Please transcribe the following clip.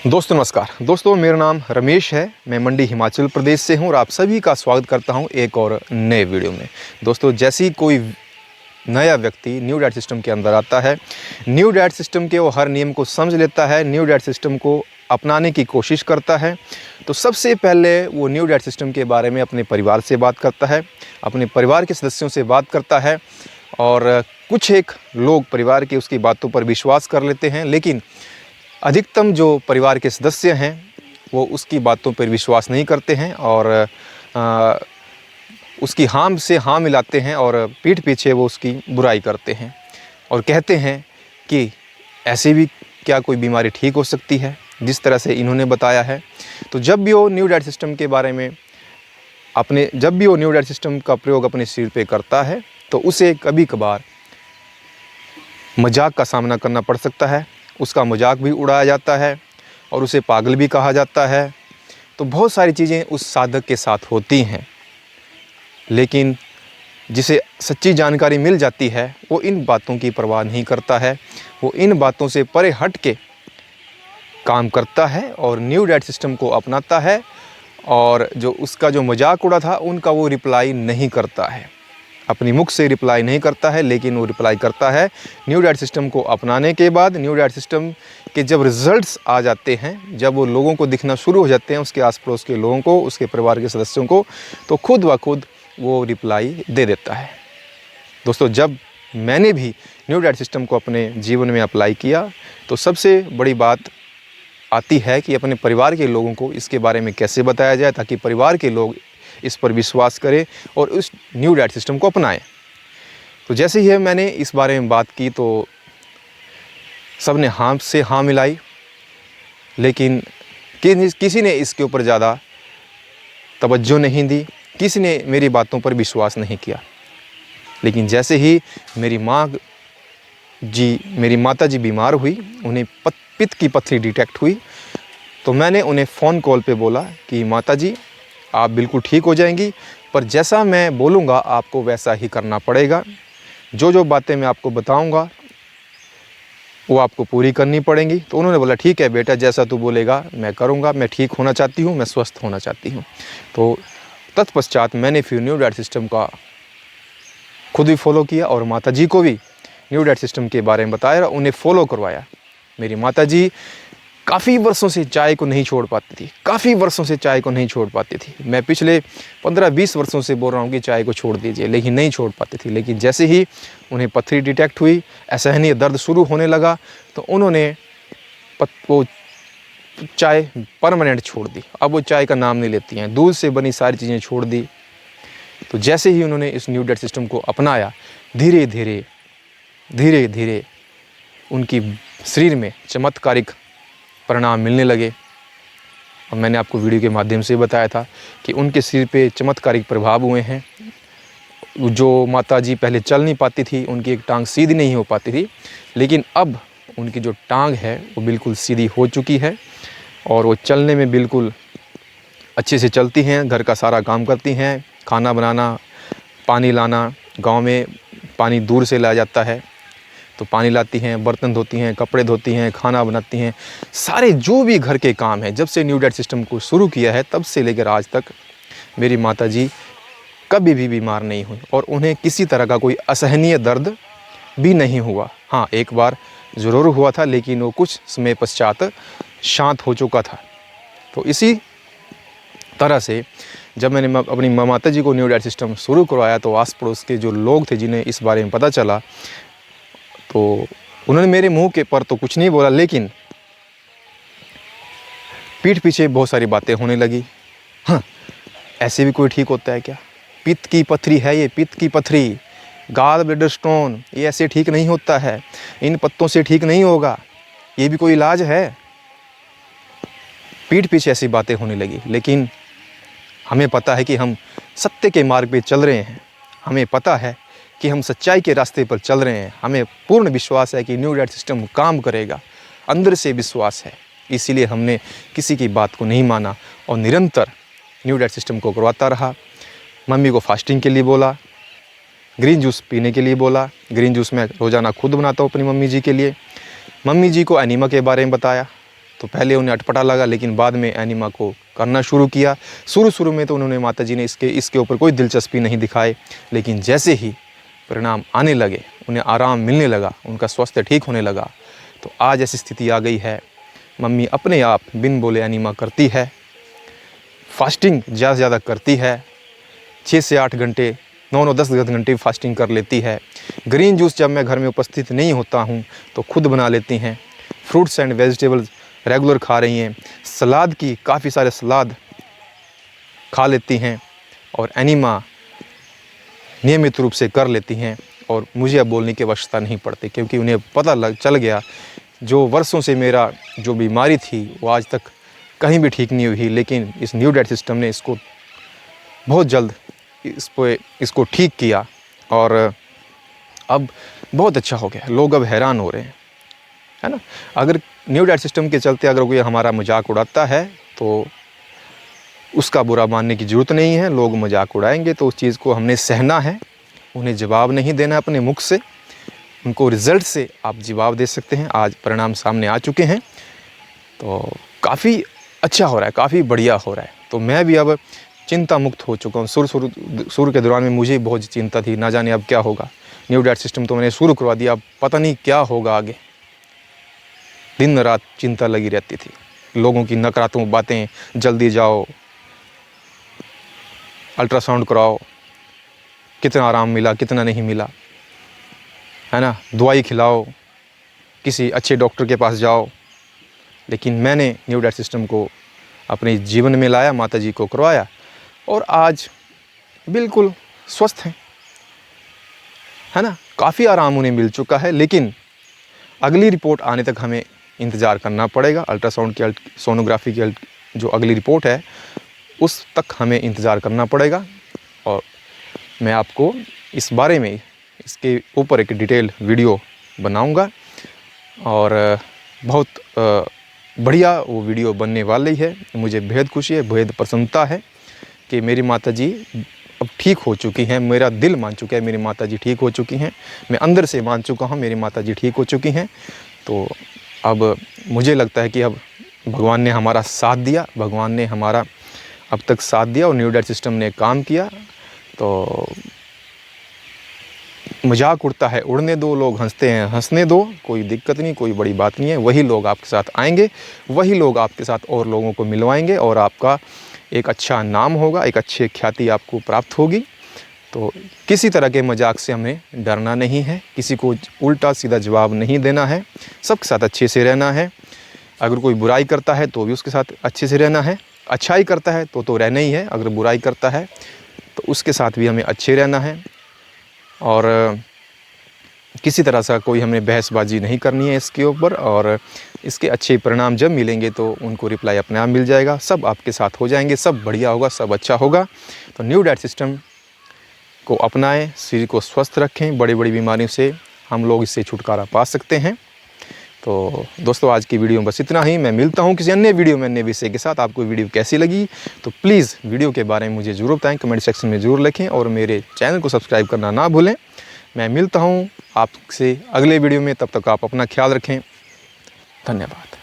दोस्तों नमस्कार। दोस्तों मेरा नाम रमेश है, मैं मंडी हिमाचल प्रदेश से हूं और आप सभी का स्वागत करता हूं एक और नए वीडियो में। दोस्तों जैसे ही कोई नया व्यक्ति न्यू डाइट सिस्टम के अंदर आता है, न्यू डाइट सिस्टम के वो हर नियम को समझ लेता है, न्यू डाइट सिस्टम को अपनाने की कोशिश करता है, तो सबसे पहले वो न्यू डाइट सिस्टम के बारे में अपने परिवार से बात करता है, अपने परिवार के सदस्यों से बात करता है और कुछ एक लोग परिवार की उसकी बातों पर विश्वास कर लेते हैं, लेकिन अधिकतम जो परिवार के सदस्य हैं वो उसकी बातों पर विश्वास नहीं करते हैं और उसकी हाँ से हाँ मिलाते हैं और पीठ पीछे वो उसकी बुराई करते हैं और कहते हैं कि ऐसी भी क्या कोई बीमारी ठीक हो सकती है जिस तरह से इन्होंने बताया है। तो जब भी वो न्यू डाइट सिस्टम के बारे में जब भी वो न्यू डाइट सिस्टम का प्रयोग अपने शरीर पे करता है तो उसे कभी कभार मजाक का सामना करना पड़ सकता है, उसका मजाक भी उड़ाया जाता है और उसे पागल भी कहा जाता है। तो बहुत सारी चीज़ें उस साधक के साथ होती हैं, लेकिन जिसे सच्ची जानकारी मिल जाती है वो इन बातों की परवाह नहीं करता है, वो इन बातों से परे हट के काम करता है और न्यू डाइट सिस्टम को अपनाता है। और जो उसका जो मजाक उड़ा था उनका वो रिप्लाई नहीं करता है, अपनी मुख से रिप्लाई नहीं करता है, लेकिन वो रिप्लाई करता है न्यू डाइट सिस्टम को अपनाने के बाद। न्यू डाइट सिस्टम के जब रिज़ल्ट्स आ जाते हैं, जब वो लोगों को दिखना शुरू हो जाते हैं, उसके आस पड़ोस के लोगों को, उसके परिवार के सदस्यों को, तो खुद ब खुद वो रिप्लाई दे देता है। दोस्तों जब मैंने भी न्यू डाइट सिस्टम को अपने जीवन में अप्लाई किया तो सबसे बड़ी बात आती है कि अपने परिवार के लोगों को इसके बारे में कैसे बताया जाए ताकि परिवार के लोग इस पर विश्वास करें और उस न्यू डाइट सिस्टम को अपनाएं। तो जैसे ही मैंने इस बारे में बात की तो सब ने हाँ से हाँ मिलाई, लेकिन किसी ने इसके ऊपर ज़्यादा तवज्जो नहीं दी, किसी ने मेरी बातों पर विश्वास नहीं किया। लेकिन जैसे ही मेरी माता जी बीमार हुई, उन्हें पित्त की पथरी डिटेक्ट हुई, तो मैंने उन्हें फ़ोन कॉल पे बोला कि माता जी आप बिल्कुल ठीक हो जाएंगी, पर जैसा मैं बोलूँगा आपको वैसा ही करना पड़ेगा। जो जो बातें मैं आपको बताऊँगा वो आपको पूरी करनी पड़ेंगी। तो उन्होंने बोला ठीक है बेटा, जैसा तू बोलेगा मैं करूँगा, मैं ठीक होना चाहती हूँ, मैं स्वस्थ होना चाहती हूँ। तो तत्पश्चात मैंने फिर न्यू डाइट सिस्टम का खुद भी फॉलो किया और माता जी को भी न्यू डाइट सिस्टम के बारे में बताया और उन्हें फॉलो करवाया। मेरी माता जी काफ़ी वर्षों से चाय को नहीं छोड़ पाती थी, काफ़ी वर्षों से चाय को नहीं छोड़ पाती थी। मैं पिछले 15-20 वर्षों से बोल रहा हूँ कि चाय को छोड़ दीजिए, लेकिन नहीं छोड़ पाती थी। लेकिन जैसे ही उन्हें पथरी डिटेक्ट हुई, असहनीय दर्द शुरू होने लगा, तो उन्होंने वो चाय परमानेंट छोड़ दी। अब वो चाय का नाम नहीं लेती हैं, दूध से बनी सारी चीज़ें छोड़ दी। तो जैसे ही उन्होंने इस न्यू डाइट सिस्टम को अपनाया, धीरे धीरे उनकी शरीर में चमत्कारिक परिणाम मिलने लगे। और मैंने आपको वीडियो के माध्यम से बताया था कि उनके शरीर पे चमत्कारिक प्रभाव हुए हैं। जो माताजी पहले चल नहीं पाती थी, उनकी एक टांग सीधी नहीं हो पाती थी, लेकिन अब उनकी जो टांग है वो बिल्कुल सीधी हो चुकी है और वो चलने में बिल्कुल अच्छे से चलती हैं, घर का सारा काम करती हैं, खाना बनाना, पानी लाना, गांव में पानी दूर से लाया जाता है तो पानी लाती हैं, बर्तन धोती हैं, कपड़े धोती हैं, खाना बनाती हैं, सारे जो भी घर के काम हैं। जब से न्यू डाइट सिस्टम को शुरू किया है तब से लेकर आज तक मेरी माताजी कभी भी बीमार नहीं हुई और उन्हें किसी तरह का कोई असहनीय दर्द भी नहीं हुआ। हाँ, एक बार ज़रूर हुआ था, लेकिन वो कुछ समय पश्चात शांत हो चुका था। तो इसी तरह से जब मैंने अपनी माता जी को न्यू डाइट सिस्टम शुरू करवाया तो आस पड़ोस के जो लोग थे जिन्हें इस बारे में पता चला, तो उन्होंने मेरे मुंह के पर तो कुछ नहीं बोला, लेकिन पीठ पीछे बहुत सारी बातें होने लगी। हाँ, ऐसे भी कोई ठीक होता है क्या? पित्त की पथरी है ये, पित्त की पथरी, गॉल ब्लैडर स्टोन, ये ऐसे ठीक नहीं होता है, इन पत्तों से ठीक नहीं होगा, ये भी कोई इलाज है? पीठ पीछे ऐसी बातें होने लगी। लेकिन हमें पता है कि हम सत्य के मार्ग पे चल रहे हैं, हमें पता है कि हम सच्चाई के रास्ते पर चल रहे हैं, हमें पूर्ण विश्वास है कि न्यू डाइट सिस्टम काम करेगा, अंदर से विश्वास है। इसीलिए हमने किसी की बात को नहीं माना और निरंतर न्यू डाइट सिस्टम को करवाता रहा। मम्मी को फास्टिंग के लिए बोला, ग्रीन जूस पीने के लिए बोला। ग्रीन जूस मैं रोज़ाना खुद बनाता हूँ अपनी मम्मी जी के लिए। मम्मी जी को एनीमा के बारे में बताया तो पहले उन्हें अटपटा लगा, लेकिन बाद में एनिमा को करना शुरू किया। शुरू में तो उन्होंने माताजी ने इसके ऊपर कोई दिलचस्पी नहीं दिखाई, लेकिन जैसे ही परिणाम आने लगे, उन्हें आराम मिलने लगा, उनका स्वास्थ्य ठीक होने लगा, तो आज ऐसी स्थिति आ गई है, मम्मी अपने आप बिन बोले एनिमा करती है, फास्टिंग ज़्यादा से ज़्यादा करती है, 6 से 8 घंटे, 9-9, 10-10 घंटे फास्टिंग कर लेती है। ग्रीन जूस जब मैं घर में उपस्थित नहीं होता हूँ तो खुद बना लेती हैं। फ्रूट्स एंड वेजिटेबल्स रेगुलर खा रही हैं। सलाद की काफ़ी सारे सलाद खा लेती हैं और एनिमा नियमित रूप से कर लेती हैं। और मुझे अब बोलने की आवश्यकता नहीं पड़ती, क्योंकि उन्हें पता चल गया जो वर्षों से मेरा जो बीमारी थी वो आज तक कहीं भी ठीक नहीं हुई, लेकिन इस न्यू डाइट सिस्टम ने इसको बहुत जल्द इसको ठीक किया और अब बहुत अच्छा हो गया। लोग अब हैरान हो रहे हैं, है ना। अगर न्यू डाइट सिस्टम के चलते अगर कोई हमारा मजाक उड़ाता है तो उसका बुरा मानने की ज़रूरत नहीं है। लोग मजाक उड़ाएंगे तो उस चीज़ को हमने सहना है, उन्हें जवाब नहीं देना है अपने मुख से, उनको रिज़ल्ट से आप जवाब दे सकते हैं। आज परिणाम सामने आ चुके हैं, तो काफ़ी अच्छा हो रहा है, काफ़ी बढ़िया हो रहा है। तो मैं भी अब चिंता मुक्त हो चुका हूँ। शुरू के दौरान में मुझे बहुत चिंता थी, ना जाने अब क्या होगा। न्यू डाइट सिस्टम तो मैंने शुरू करवा दिया, अब पता नहीं क्या होगा आगे। दिन रात चिंता लगी रहती थी, लोगों की नकारात्मक बातें, जल्दी जाओ, अल्ट्रासाउंड कराओ, कितना आराम मिला, कितना नहीं मिला, है ना, दवाई खिलाओ, किसी अच्छे डॉक्टर के पास जाओ। लेकिन मैंने न्यू डाइट सिस्टम को अपने जीवन में लाया, माताजी को करवाया और आज बिल्कुल स्वस्थ हैं, है ना। काफ़ी आराम उन्हें मिल चुका है, लेकिन अगली रिपोर्ट आने तक हमें इंतज़ार करना पड़ेगा। अल्ट्रासाउंड की, सोनोग्राफी की जो अगली रिपोर्ट है उस तक हमें इंतज़ार करना पड़ेगा। और मैं आपको इस बारे में, इसके ऊपर एक डिटेल वीडियो बनाऊंगा और बहुत बढ़िया वो वीडियो बनने वाली है। मुझे बेहद खुशी है, बेहद प्रसन्नता है कि मेरी माताजी अब ठीक हो चुकी हैं। मेरा दिल मान चुका है मेरी माताजी ठीक हो चुकी हैं, मैं अंदर से मान चुका हूँ मेरी माताजी ठीक हो चुकी हैं। तो अब मुझे लगता है कि अब भगवान ने हमारा साथ दिया, भगवान ने हमारा अब तक साथ दिया और न्यू डाइट सिस्टम ने काम किया। तो मजाक उड़ता है, उड़ने दो, लोग हंसते हैं, हंसने दो, कोई दिक्कत नहीं, कोई बड़ी बात नहीं है। वही लोग आपके साथ आएंगे, वही लोग आपके साथ और लोगों को मिलवाएंगे और आपका एक अच्छा नाम होगा, एक अच्छी ख्याति आपको प्राप्त होगी। तो किसी तरह के मजाक से हमें डरना नहीं है, किसी को उल्टा सीधा जवाब नहीं देना है, सबके साथ अच्छे से रहना है। अगर कोई बुराई करता है तो भी उसके साथ अच्छे से रहना है, अच्छाई करता है तो रहना ही है, अगर बुराई करता है तो उसके साथ भी हमें अच्छे रहना है। और किसी तरह से कोई हमें बहसबाजी नहीं करनी है इसके ऊपर। और इसके अच्छे परिणाम जब मिलेंगे तो उनको रिप्लाई अपने आप मिल जाएगा, सब आपके साथ हो जाएंगे, सब बढ़िया होगा, सब अच्छा होगा। तो न्यू डाइट सिस्टम को अपनाएं, शरीर को स्वस्थ रखें, बड़ी बड़ी बीमारियों से हम लोग इससे छुटकारा पा सकते हैं। तो दोस्तों आज की वीडियो में बस इतना ही। मैं मिलता हूँ किसी अन्य वीडियो में अन्य विषय के साथ। आपको वीडियो कैसी लगी तो प्लीज़ वीडियो के बारे में मुझे ज़रूर बताएं, कमेंट सेक्शन में ज़रूर लिखें और मेरे चैनल को सब्सक्राइब करना ना भूलें। मैं मिलता हूँ आपसे अगले वीडियो में, तब तक आप अपना ख्याल रखें। धन्यवाद।